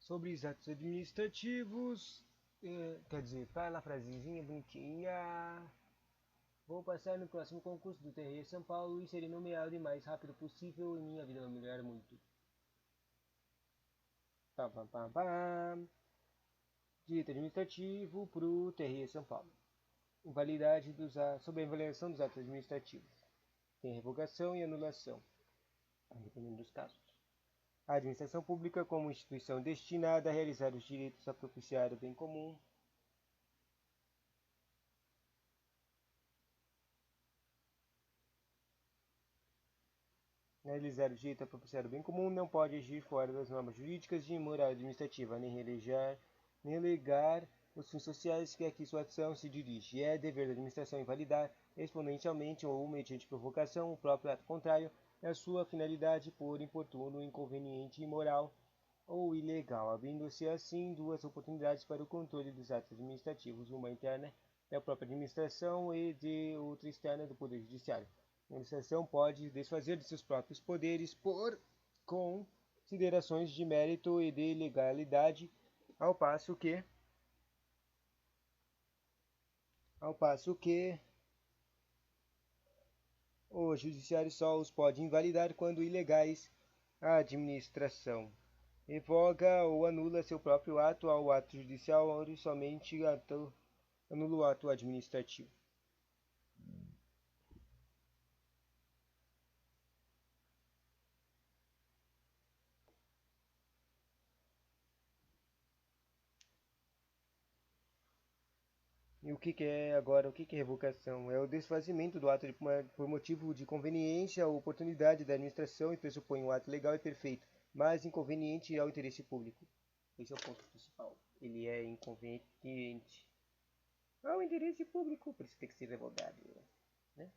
sobre os atos administrativos, quer dizer, para a frasezinha bonitinha. Vou passar no próximo concurso do TRE São Paulo e serei nomeado o mais rápido possível e minha vida vai melhorar muito. Pam, pam, pam, pam. Direito administrativo para o TRE São Paulo. Invalidade sobre a avaliação dos atos administrativos. Tem revogação e anulação, dependendo dos casos. A administração pública como instituição destinada a realizar os direitos a propiciar o bem comum. Realizar o direito a propiciar o bem comum não pode agir fora das normas jurídicas de moral administrativa, nem relegar os fins sociais que a que sua ação se dirige. É dever da administração invalidar exponencialmente ou mediante provocação o próprio ato contrário à sua finalidade por importuno, inconveniente, imoral ou ilegal, abrindo-se assim duas oportunidades para o controle dos atos administrativos, uma interna da própria administração e de outra externa do Poder Judiciário. A administração pode desfazer de seus próprios poderes por considerações de mérito e de legalidade, ao passo que o judiciário só os pode invalidar quando ilegais. A administração revoga ou anula seu próprio ato ao ato judicial ou somente anula o ato administrativo. E o que é agora? O que é revogação? É o desfazimento do ato por motivo de conveniência ou oportunidade da administração e pressupõe um ato legal e perfeito, mas inconveniente ao interesse público. Esse é o ponto principal. Ele é inconveniente ao interesse público, por isso tem que ser revogado, né?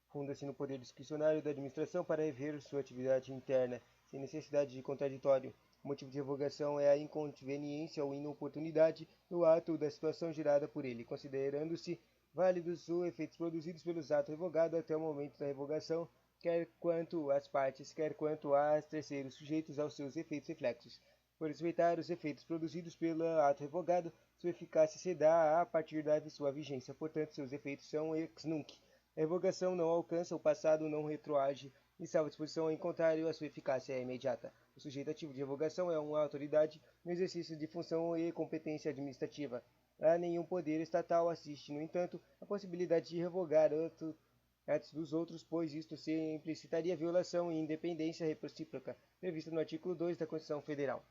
Funda-se no poder discricionário da administração para rever sua atividade interna, sem necessidade de contraditório. O motivo de revogação é a inconveniência ou inoportunidade do ato ou da situação gerada por ele, considerando-se válidos os efeitos produzidos pelos atos revogados até o momento da revogação, quer quanto às partes, quer quanto às terceiros sujeitos aos seus efeitos reflexos. Por respeitar os efeitos produzidos pelo ato revogado, sua eficácia se dá a partir da sua vigência, portanto seus efeitos são ex nunc. A revogação não alcança o passado, não retroage e salva disposição em contrário, a sua eficácia é imediata. O sujeito ativo de revogação é uma autoridade no exercício de função e competência administrativa. A nenhum poder estatal assiste, no entanto, a possibilidade de revogar atos dos outros, pois isto se implicitaria violação e independência recíproca, prevista no artigo 2 da Constituição Federal.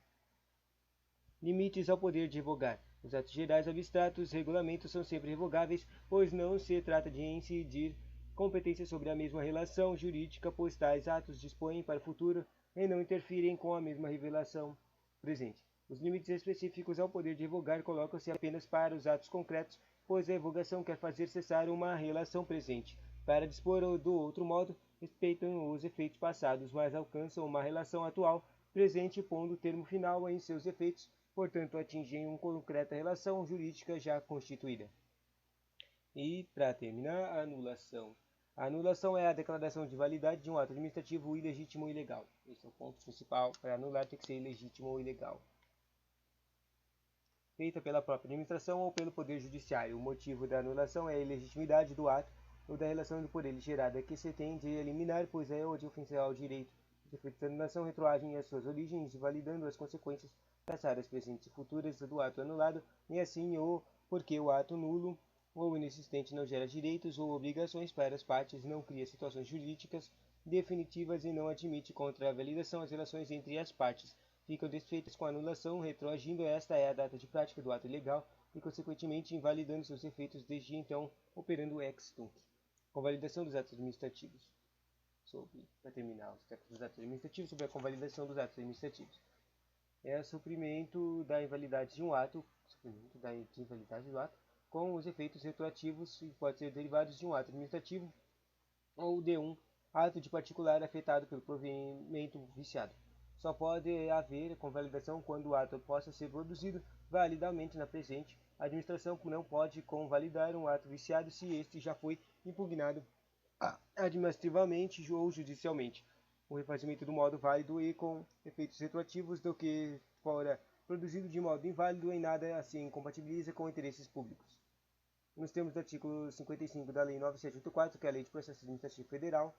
Limites ao poder de revogar. Os atos gerais abstratos regulamentos são sempre revogáveis, pois não se trata de incidir competência sobre a mesma relação jurídica, pois tais atos dispõem para o futuro e não interferem com a mesma revelação presente. Os limites específicos ao poder de revogar colocam-se apenas para os atos concretos, pois a revogação quer fazer cessar uma relação presente. Para dispor do outro modo, respeitam os efeitos passados, mas alcançam uma relação atual presente, pondo termo final em seus efeitos, portanto atingem uma concreta relação jurídica já constituída. E, para terminar, a anulação. A anulação é a declaração de validade de um ato administrativo ilegítimo ou ilegal. Esse é o ponto principal. Para anular tem que ser ilegítimo ou ilegal. Feita pela própria administração ou pelo Poder Judiciário. O motivo da anulação é a ilegitimidade do ato ou da relação por ele gerada, que se tem de eliminar, pois é de ofensa ao direito. Os efeitos da anulação retroagem às suas origens, validando as consequências passadas, presentes e futuras do ato anulado, e assim ou porque o ato nulo ou inexistente não gera direitos ou obrigações para as partes, não cria situações jurídicas definitivas e não admite contra a validação as relações entre as partes. Ficam desfeitas com a anulação, retroagindo esta é a data de prática do ato ilegal e, consequentemente, invalidando seus efeitos desde então, operando ex tunc. Convalidação dos atos administrativos. Para terminar, os textos dos atos administrativos sobre a convalidação dos atos administrativos. É suprimento da invalidade de um ato, com os efeitos retroativos que podem ser derivados de um ato administrativo ou de um ato de particular afetado pelo provimento viciado. Só pode haver convalidação quando o ato possa ser produzido validamente na presente. A administração não pode convalidar um ato viciado se este já foi impugnado administrativamente ou judicialmente. o refazimento do modo válido e com efeitos retroativos do que fora produzido de modo inválido em nada assim compatibiliza com interesses públicos. Nos termos do artigo 55 da Lei 9784, que é a Lei de Processo Administrativo Federal,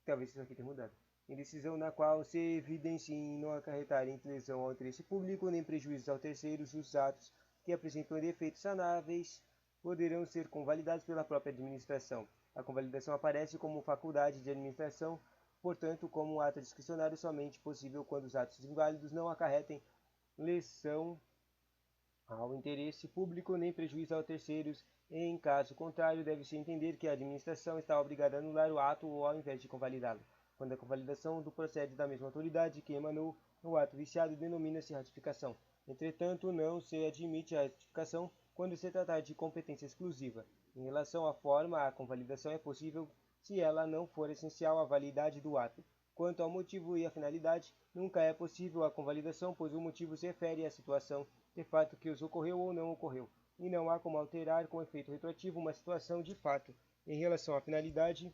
talvez isso aqui tenha mudado, em decisão na qual se evidencie não acarretar em lesão ao interesse público nem prejuízos ao terceiros, os atos que apresentam defeitos sanáveis poderão ser convalidados pela própria administração. A convalidação aparece como faculdade de administração, portanto, como um ato discricionário somente possível quando os atos inválidos não acarretem lesão ao interesse público nem prejuízo a terceiros. Em caso contrário, deve-se entender que a administração está obrigada a anular o ato ou ao invés de convalidá-lo. Quando a convalidação do procede da mesma autoridade que emanou o ato viciado, denomina-se ratificação. Entretanto, não se admite a ratificação quando se tratar de competência exclusiva. Em relação à forma, a convalidação é possível se ela não for essencial à validade do ato. Quanto ao motivo e à finalidade, nunca é possível a convalidação, pois o motivo se refere à situação de fato que os ocorreu ou não ocorreu, e não há como alterar com efeito retroativo uma situação de fato. Em relação à finalidade,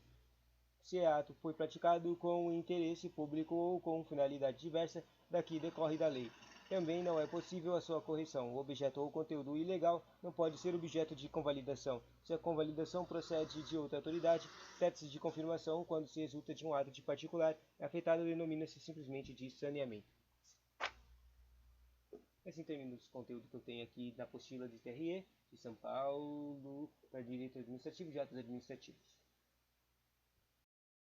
se o ato foi praticado com interesse público ou com finalidade diversa da que decorre da lei. Também não é possível a sua correção. O objeto ou conteúdo ilegal não pode ser objeto de convalidação. Se a convalidação procede de outra autoridade, trata-se de confirmação. Quando se resulta de um ato de particular, afetado denomina-se simplesmente de saneamento. Assim termina os conteúdos que eu tenho aqui na apostila de TRE de São Paulo para Direito Administrativo e de Atos Administrativos.